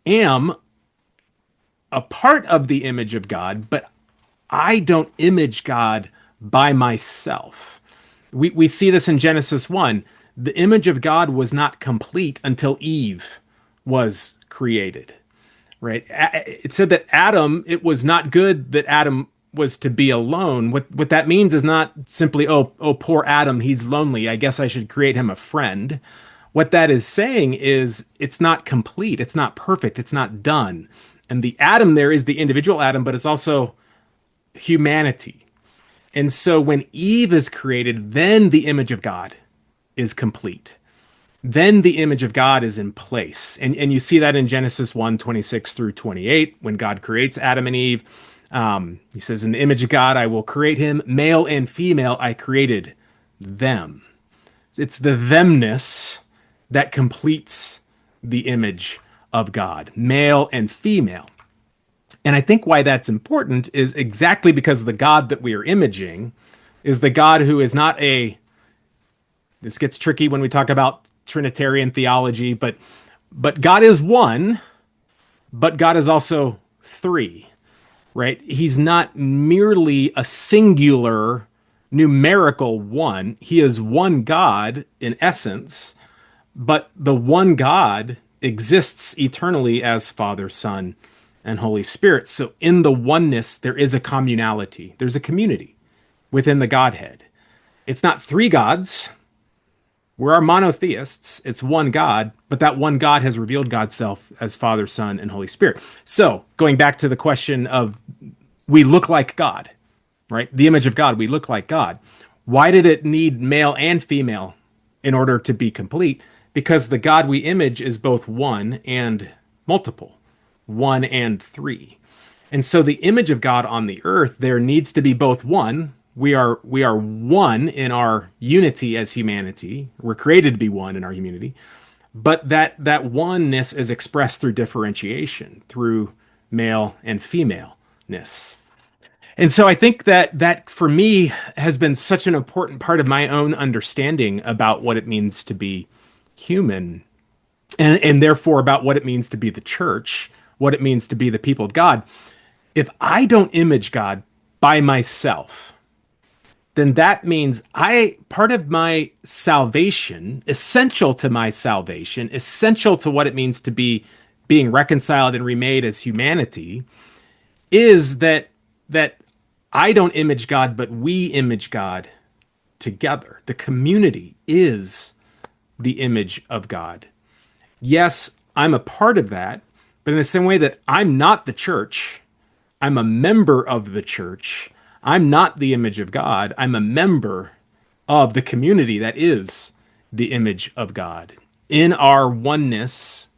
am a part of the image of God, but I don't image God by myself. We see this in Genesis 1. The image of God was not complete until Eve was created, right? It said that Adam, it was not good that Adam was to be alone. What that means is not simply, oh, poor Adam, he's lonely. I guess I should create him a friend. What that is saying is it's not complete, it's not perfect, it's not done. And the Adam there is the individual Adam, but it's also humanity. And so when Eve is created, then the image of God is complete. Then the image of God is in place. And you see that in Genesis 1:26 through 28, when God creates Adam and Eve. He says, in the image of God, I will create him. Male and female, I created them. It's the themness that completes the image of God, male and female. And I think why that's important is exactly because the God that we are imaging is the God who is not a, this gets tricky when we talk about Trinitarian theology, but God is one, but God is also three, right? He's not merely a singular numerical one. He is one God in essence, but the one God exists eternally as Father, Son, and Holy Spirit. So in the oneness, there is a communality. There's a community within the Godhead. It's not three gods. We are monotheists. It's one God, but that one God has revealed God's self as Father, Son, and Holy Spirit. So going back to the question of we look like God, right? The image of God, we look like God. Why did it need male and female in order to be complete? Because the God we image is both one and multiple, one and three. And so the image of God on the earth, there needs to be both one. We are one in our unity as humanity. We're created to be one in our humanity. But that oneness is expressed through differentiation, through male and femaleness. And so I think that for me has been such an important part of my own understanding about what it means to be human, and therefore about what it means to be the church, what it means to be the people of God. If I don't image God by myself, then that means part of my salvation, essential to my salvation, essential to what it means to be being reconciled and remade as humanity, is that I don't image God, but we image God together. The community is the image of God. Yes, I'm a part of that, but in the same way that I'm not the church, I'm a member of the church. I'm not the image of God. I'm a member of the community that is the image of God. In our oneness,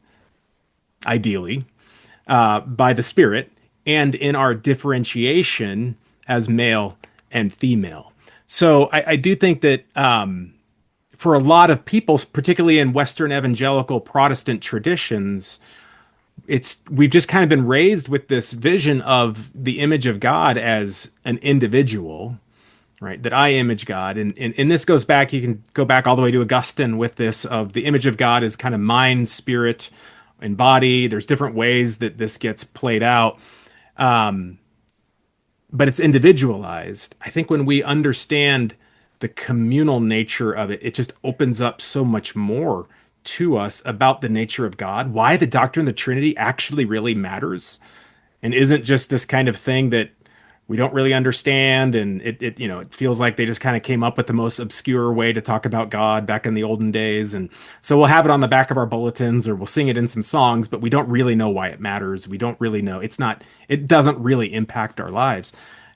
ideally, by the Spirit, and in our differentiation as male and female. So I do think that for a lot of people, particularly in Western evangelical Protestant traditions, we've just kind of been raised with this vision of the image of God as an individual, right? That I image God. And this goes back, you can go back all the way to Augustine with this of the image of God is kind of mind, spirit, and body. There's different ways that this gets played out. But it's individualized. I think when we understand the communal nature of it, it just opens up so much more to us about the nature of God, why the doctrine of the Trinity actually really matters, and isn't just this kind of thing that we don't really understand, and it feels like they just kind of came up with the most obscure way to talk about God back in the olden days, and so we'll have it on the back of our bulletins or we'll sing it in some songs, but we don't really know why it matters. We don't really know. It doesn't really impact our lives.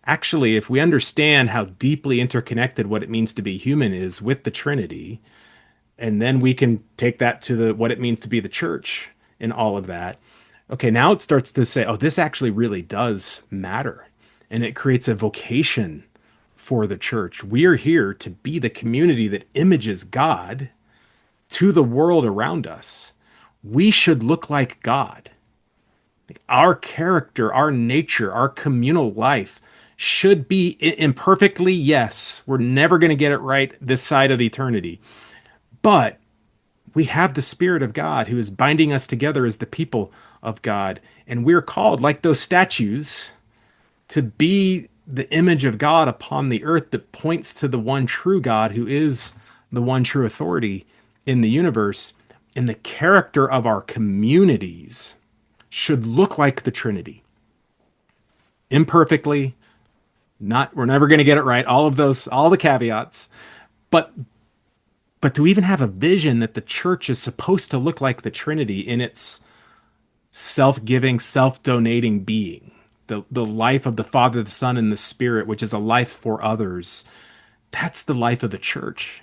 Actually, if we understand how deeply interconnected what it means to be human is with the Trinity, and then we can take that to what it means to be the church and all of that. Okay, now it starts to say, oh, this actually really does matter. And it creates a vocation for the church. We are here to be the community that images God to the world around us. We should look like God. Our character, our nature, our communal life should be imperfectly, yes. We're never going to get it right this side of eternity. But we have the Spirit of God who is binding us together as the people of God. And we're called, like those statues, to be the image of God upon the earth that points to the one true God who is the one true authority in the universe. And the character of our communities should look like the Trinity. Imperfectly, we're never going to get it right. All the caveats. But to even have a vision that the church is supposed to look like the Trinity in its self-giving, self-donating being, the life of the Father, the Son, and the Spirit, which is a life for others, that's the life of the church.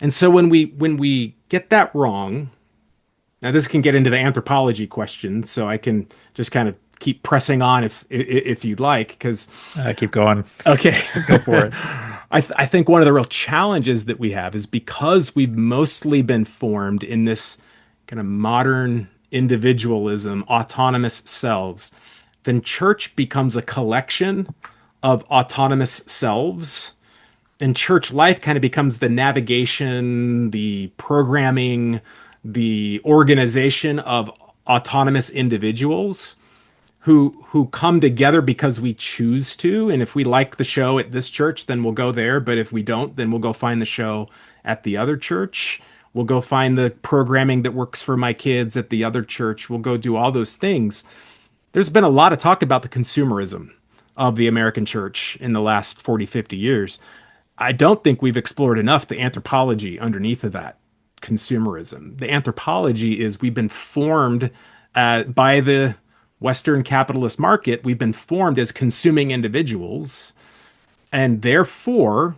And so when we get that wrong, now this can get into the anthropology question, so I can just kind of keep pressing on if you'd like, because Keep going. okay. Go for it. I think one of the real challenges that we have is because we've mostly been formed in this kind of modern individualism, autonomous selves, then church becomes a collection of autonomous selves. And church life kind of becomes the navigation, the programming, the organization of autonomous individuals who come together because we choose to. And if we like the show at this church, then we'll go there. But if we don't, then we'll go find the show at the other church. We'll go find the programming that works for my kids at the other church. We'll go do all those things. There's been a lot of talk about the consumerism of the American church in the last 40, 50 years. I don't think we've explored enough the anthropology underneath of that consumerism. The anthropology is we've been formed by the Western capitalist market. We've been formed as consuming individuals, and therefore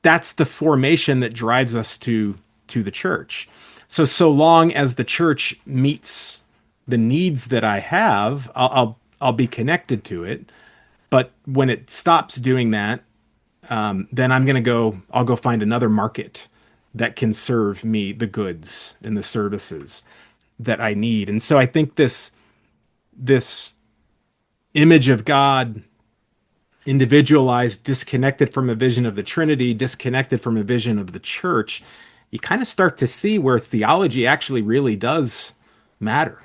that's the formation that drives us to the church. So long as the church meets the needs that I have, I'll be connected to it. But when it stops doing that, then I'll go find another market that can serve me the goods and the services that I need. And so I think this image of God, individualized, disconnected from a vision of the Trinity, disconnected from a vision of the church, you kind of start to see where theology actually really does matter.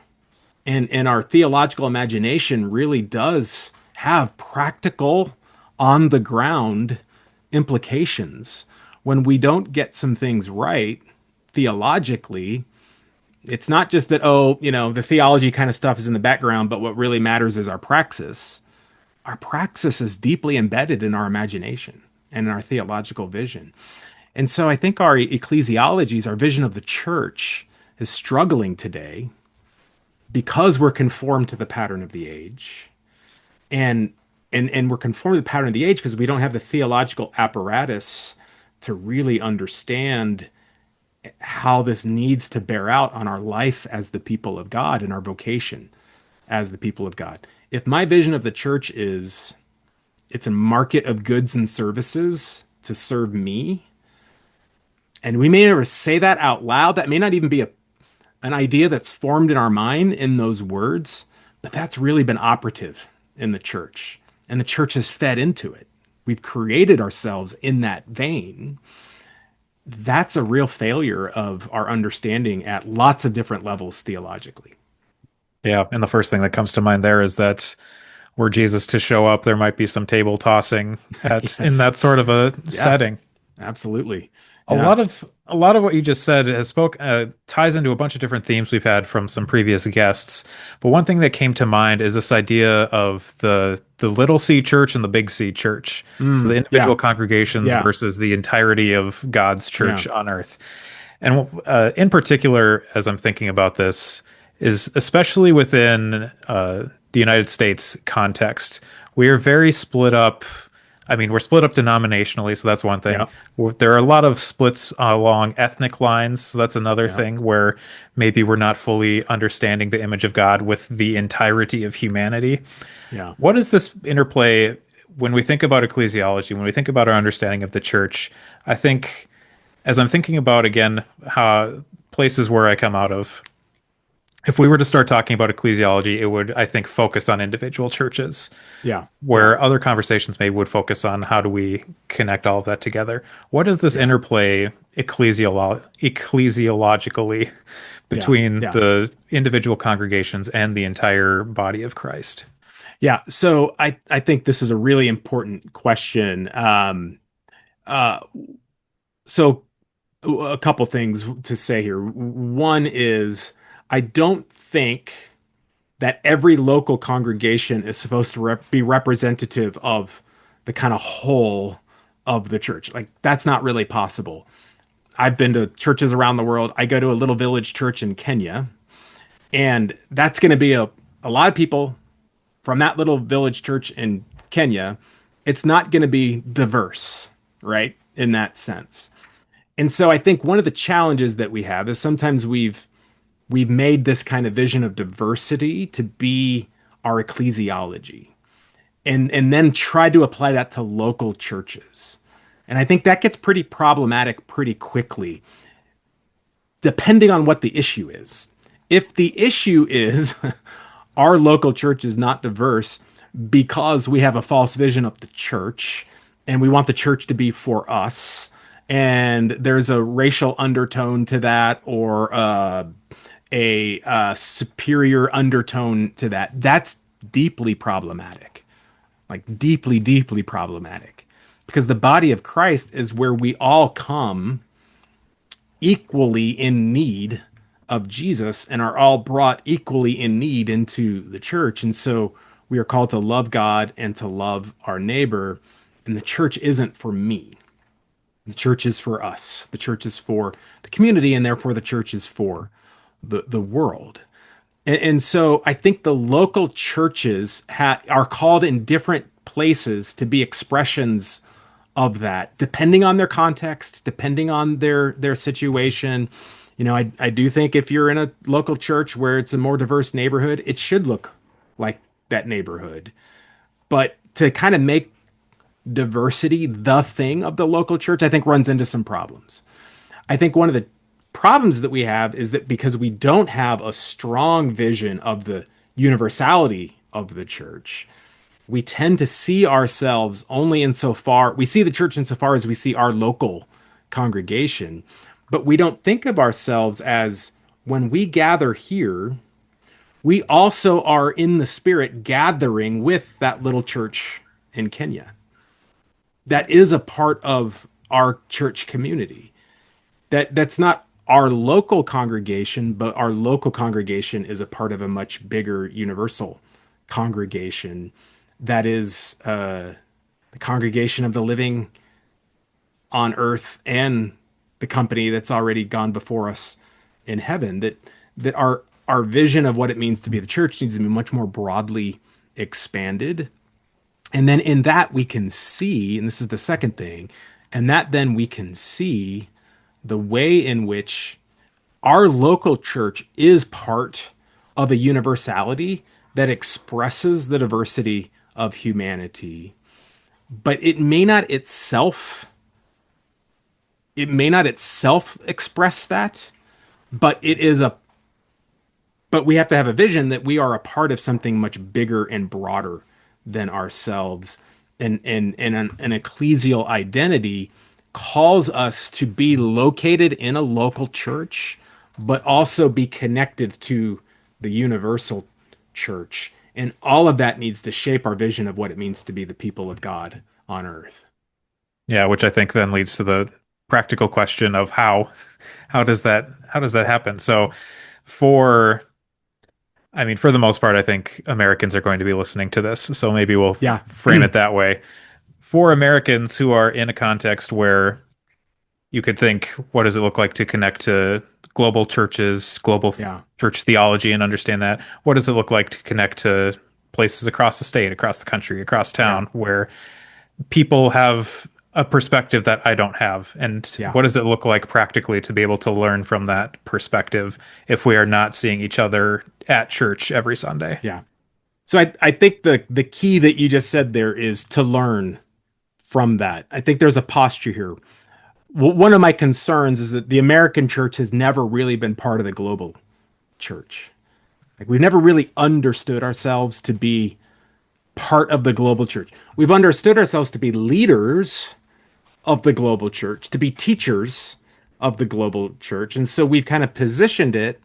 And our theological imagination really does have practical, on the ground implications. When we don't get some things right theologically, it's not just that, oh, the theology kind of stuff is in the background, but what really matters is our praxis. Our praxis is deeply embedded in our imagination and in our theological vision. And so I think our ecclesiologies, our vision of the church, is struggling today because we're conformed to the pattern of the age. And we're conformed to the pattern of the age because we don't have the theological apparatus to really understand how this needs to bear out on our life as the people of God and our vocation as the people of God. If my vision of the church is it's a market of goods and services to serve me, and we may never say that out loud, that may not even be an idea that's formed in our mind in those words, but that's really been operative in the church. And the church has fed into it. We've created ourselves in that vein. That's a real failure of our understanding at lots of different levels theologically. Yeah, and the first thing that comes to mind there is that were Jesus to show up, there might be some table tossing at in Yes. that sort of a Yeah, setting. absolutely. A Yeah. lot of a lot of what you just said ties into a bunch of different themes we've had from some previous guests. But one thing that came to mind is this idea of the little C church and the big C church. So the individual Yeah. congregations Yeah. versus the entirety of God's Yeah. church on earth. And in particular, as I'm thinking about this, is especially within the United States context, we are very split up. I mean, we're split up denominationally, so that's one thing. Yeah. There are a lot of splits along ethnic lines, so that's another Yeah. thing where maybe we're not fully understanding the image of God with the entirety of humanity. Yeah. What is this interplay when we think about ecclesiology, when we think about our understanding of the church? I think, as I'm thinking about again, how places where I come out of, if we were to start talking about ecclesiology, it would, I think, focus on individual churches, Yeah. where other conversations maybe would focus on how do we connect all of that together. What is this interplay ecclesiologically Yeah. between Yeah. the individual congregations and the entire body of Christ? Yeah. So I think this is a really important question. Uh, so a couple things to say here. One is I don't think that every local congregation is supposed to be representative of the kind of whole of the church. Like that's not really possible. I've been to churches around the world. I go to a little village church in Kenya, and that's going to be a lot of people from that little village church in Kenya. It's not going to be diverse, right? In that sense. And so I think one of the challenges that we have is sometimes we've we've made this kind of vision of diversity to be our ecclesiology, and then try to apply that to local churches. And I think that gets pretty problematic pretty quickly, depending on what the issue is. If the issue is our local church is not diverse because we have a false vision of the church and we want the church to be for us, and there's a racial undertone to that, or a superior undertone to that, that's deeply problematic. Like deeply, deeply problematic. Because the body of Christ is where we all come equally in need of Jesus and are all brought equally in need into the church. And so we are called to love God and to love our neighbor. And the church isn't for me. The church is for us. The church is for the community, and therefore the church is for the world. And so I think the local churches are called in different places to be expressions of that, depending on their context, depending on their situation. I do think if you're in a local church where it's a more diverse neighborhood, it should look like that neighborhood. But to kind of make diversity the thing of the local church, I think runs into some problems. I think one of the problems that we have is that because we don't have a strong vision of the universality of the church, we tend to see ourselves only insofar, we see the church insofar as we see our local congregation, but we don't think of ourselves as, when we gather here, we also are in the spirit gathering with that little church in Kenya. That is a part of our church community. That's not our local congregation, but our local congregation is a part of a much bigger universal congregation that is the congregation of the living on earth and the company that's already gone before us in heaven. That our vision of what it means to be the church needs to be much more broadly expanded. And then in that we can see, and this is the second thing, and that then we can see the way in which our local church is part of a universality that expresses the diversity of humanity. But it may not itself express that, but but we have to have a vision that we are a part of something much bigger and broader than ourselves. And an ecclesial identity calls us to be located in a local church, but also be connected to the universal church. And all of that needs to shape our vision of what it means to be the people of God on earth. Yeah, which I think then leads to the practical question of how does that happen? So for for the most part, I think Americans are going to be listening to this, so maybe we'll Yeah. frame it that way. For Americans who are in a context where you could think, what does it look like to connect to global churches, Yeah. church theology, and understand that? What does it look like to connect to places across the state, across the country, across Yeah. town, where people have a perspective that I don't have? And Yeah. what does it look like practically to be able to learn from that perspective if we are not seeing each other at church every Sunday? Yeah. So I think the key that you just said there is to learn from that. I think there's a posture here. One of my concerns is that the American church has never really been part of the global church. Like, we've never really understood ourselves to be part of the global church. We've understood ourselves to be leaders of the global church, to be teachers of the global church. And so we've kind of positioned it,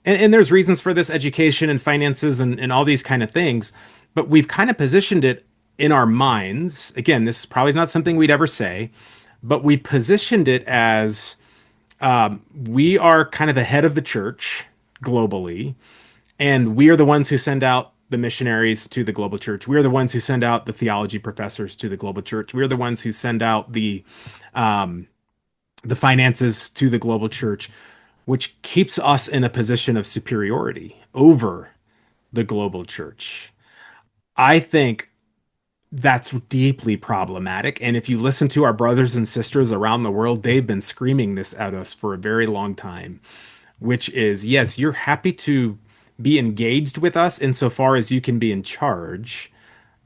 and there's reasons for this, education and finances and all these kind of things, but we've kind of positioned it in our minds. Again, this is probably not something we'd ever say, but we positioned it as we are kind of the head of the church globally, and we are the ones who send out the missionaries to the global church. We are the ones who send out the theology professors to the global church. We are the ones who send out the finances to the global church, which keeps us in a position of superiority over the global church. I think that's deeply problematic. And if you listen to our brothers and sisters around the world, they've been screaming this at us for a very long time. which is, yes, you're happy to be engaged with us insofar as you can be in charge,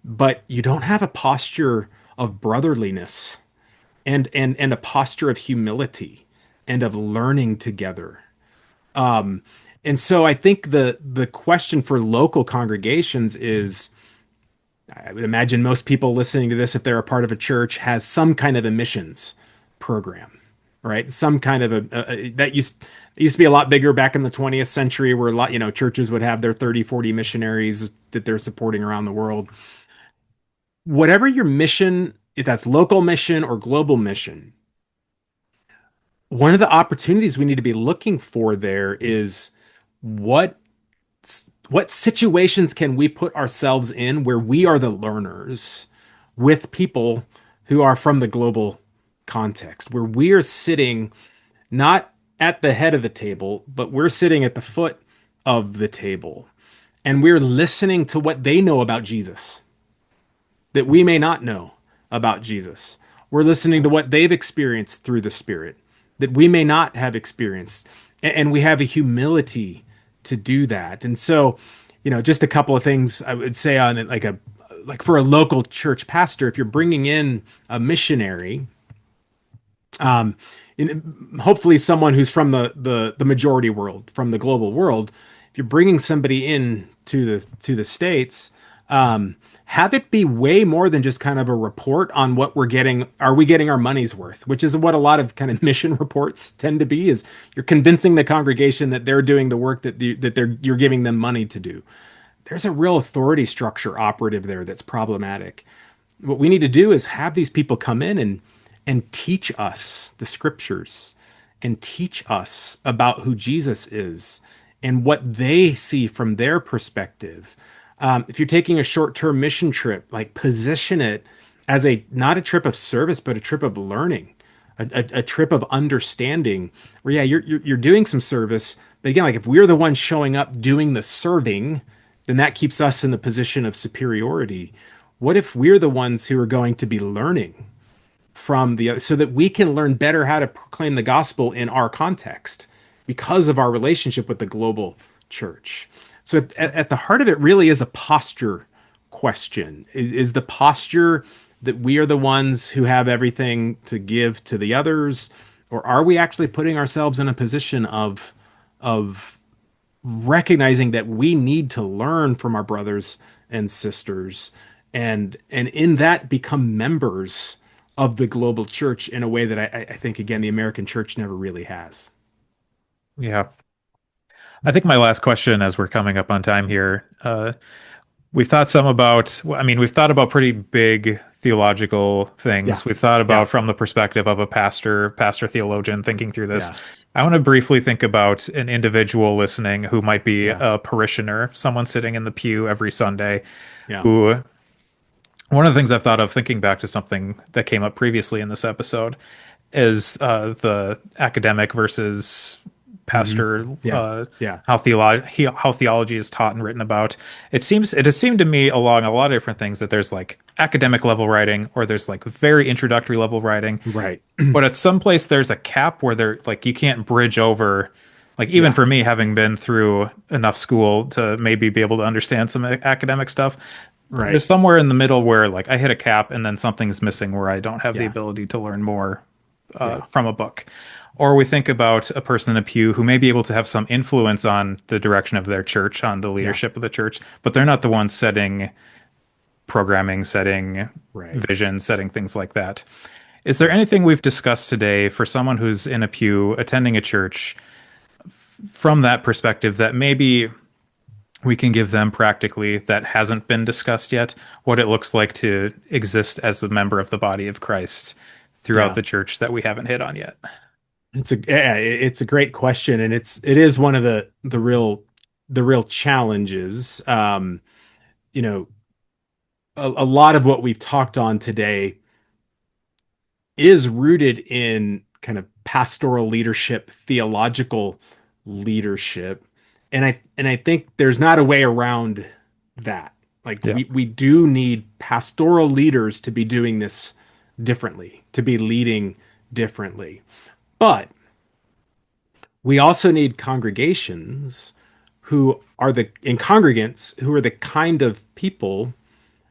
but you don't have a posture of brotherliness and a posture of humility and of learning together. And so I think the question for local congregations is, I would imagine most people listening to this, if they're a part of a church, has some kind of a missions program, right? Some kind of that used to be a lot bigger back in the 20th century, where a lot, churches would have their 30, 40 missionaries that they're supporting around the world. Whatever your mission, if that's local mission or global mission, one of the opportunities we need to be looking for there is what what situations can we put ourselves in where we are the learners with people who are from the global context, where we are sitting not at the head of the table, but we're sitting at the foot of the table and we're listening to what they know about Jesus that we may not know about Jesus. We're listening to what they've experienced through the Spirit that we may not have experienced. And we have a humility to do that. And so, just a couple of things I would say on it, like for a local church pastor, if you're bringing in a missionary, um, hopefully someone who's from the majority world, from the global world, if you're bringing somebody in to the States, have it be way more than just kind of a report on what we're getting. Are we getting our money's worth? Which is what a lot of kind of mission reports tend to be. Is you're convincing the congregation that they're doing the work you're giving them money to do. There's a real authority structure operative there that's problematic. What we need to do is have these people come in and teach us the scriptures and teach us about who Jesus is and what they see from their perspective. If you're taking a short-term mission trip, like position it as a not a trip of service, but a trip of learning, a trip of understanding. Where yeah, you're doing some service, but again, like if we're the ones showing up doing the serving, then that keeps us in the position of superiority. What if we're the ones who are going to be learning from the other, so that we can learn better how to proclaim the gospel in our context because of our relationship with the global church? So at the heart of it really is a posture question. Is the posture that we are the ones who have everything to give to the others, or are we actually putting ourselves in a position of recognizing that we need to learn from our brothers and sisters, and in that become members of the global church in a way that I think again the American church never really has. Yeah. I think my last question, as we're coming up on time here, we've thought some about, I mean, we've thought about pretty big theological Yeah, things. We've thought yeah, about from the perspective of a pastor theologian thinking through this. yeah, I want to briefly think about an individual listening who might be yeah, a parishioner, someone sitting in the pew every Sunday, yeah, who one of the things I've thought of thinking back to something that came up previously in this episode is the academic versus hmm, pastor, yeah, yeah, how theology is taught and written about. It has seemed to me along a lot of different things that there's like academic level writing or there's like very introductory level writing, right, but at some place there's a cap where there like you can't bridge over. Like even yeah, for me, having been through enough school to maybe be able to understand some academic stuff, there's right, somewhere in the middle where like I hit a cap and then something's missing where I don't have the yeah, ability to learn more yeah, from a book. Or we think about a person in a pew who may be able to have some influence on the direction of their church, on the yeah, leadership of the church, but they're not the ones setting programming, setting right, vision, setting things like that. Is there yeah, anything we've discussed today for someone who's in a pew attending a church from that perspective that maybe we can give them practically that hasn't been discussed yet? What it looks like to exist as a member of the body of Christ throughout yeah. the church that we haven't hit on yet? It's a great question, and it is one of the real challenges. You know, a lot of what we've talked on today is rooted in kind of pastoral leadership, theological leadership. And I think there's not a way around that. Like Yeah. we do need pastoral leaders to be doing this differently, to be leading differently. But We also need congregations and congregants who are the kind of people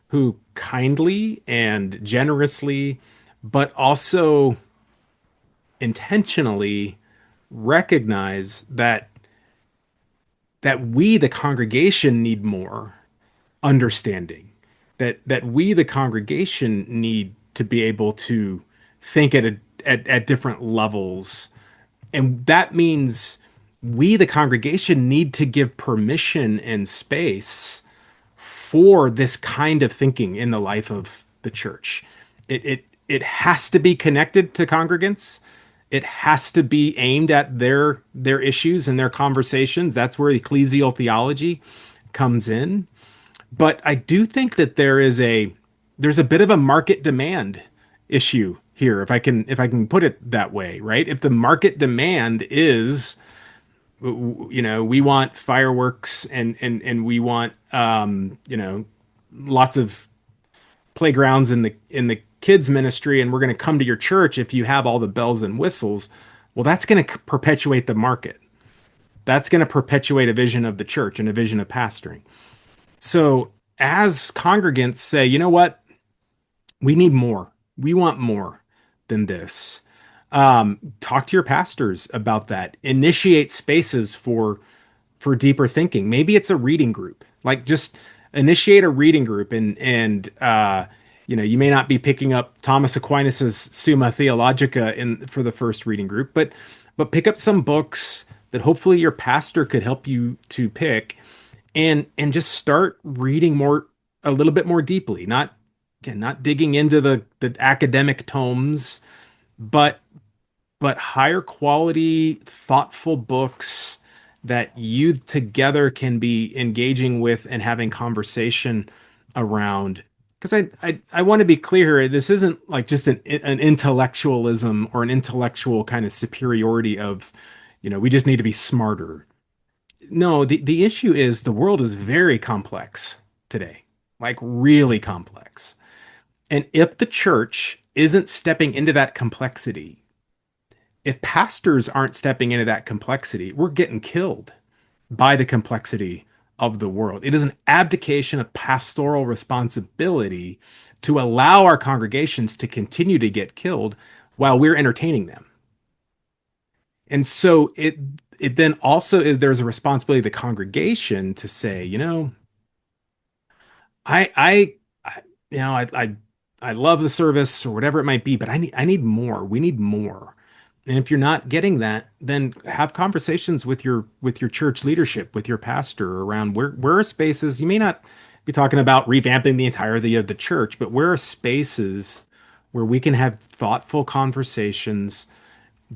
who kindly and generously, but also intentionally recognize that we, the congregation, need more understanding. That we, the congregation, need to be able to think at different levels, and that means we, the congregation, need to give permission and space for this kind of thinking in the life of the church. It has to be connected to congregants. It has to be aimed at their issues and their conversations. That's where ecclesial theology comes in. But I do think that there's a bit of a market demand issue here, if I can put it that way, right? If the market demand is, we want fireworks and we want lots of playgrounds in the kids ministry, and we're going to come to your church if you have all the bells and whistles. Well, that's going to perpetuate the market. That's going to perpetuate a vision of the church and a vision of pastoring. So as congregants say, you know what? We need more. We want more than this. Talk to your pastors about that. Initiate spaces for deeper thinking. Maybe it's a reading group. Like, just initiate a reading group, and you may not be picking up Thomas Aquinas's Summa Theologica for the first reading group, but pick up some books that hopefully your pastor could help you to pick, and just start reading a little bit more deeply. Not digging into the academic tomes, but higher quality, thoughtful books that you together can be engaging with and having conversation around. Because I want to be clear here, this isn't like just an intellectualism or an intellectual kind of superiority of, we just need to be smarter. No, the issue is the world is very complex today, like really complex. And if the church isn't stepping into that complexity, if pastors aren't stepping into that complexity, we're getting killed by the complexity of the world. It is an abdication of pastoral responsibility to allow our congregations to continue to get killed while we're entertaining them. And so it then also there's a responsibility of the congregation to say, I love the service or whatever it might be, but I need more. We need more. And if you're not getting that, then have conversations with your church leadership, with your pastor around where are spaces. You may not be talking about revamping the entirety of the church, but where are spaces where we can have thoughtful conversations,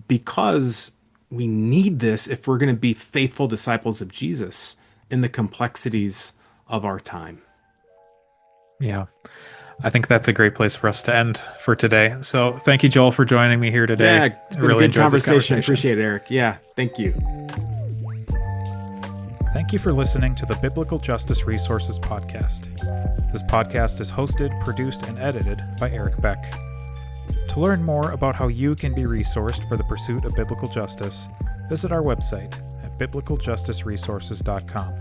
because we need this if we're going to be faithful disciples of Jesus in the complexities of our time. Yeah. I think that's a great place for us to end for today. So thank you, Joel, for joining me here today. Yeah, it's been a good conversation. Appreciate it, Eric. Yeah, thank you. Thank you for listening to the Biblical Justice Resources Podcast. This podcast is hosted, produced, and edited by Eric Beck. To learn more about how you can be resourced for the pursuit of biblical justice, visit our website at biblicaljusticeresources.com.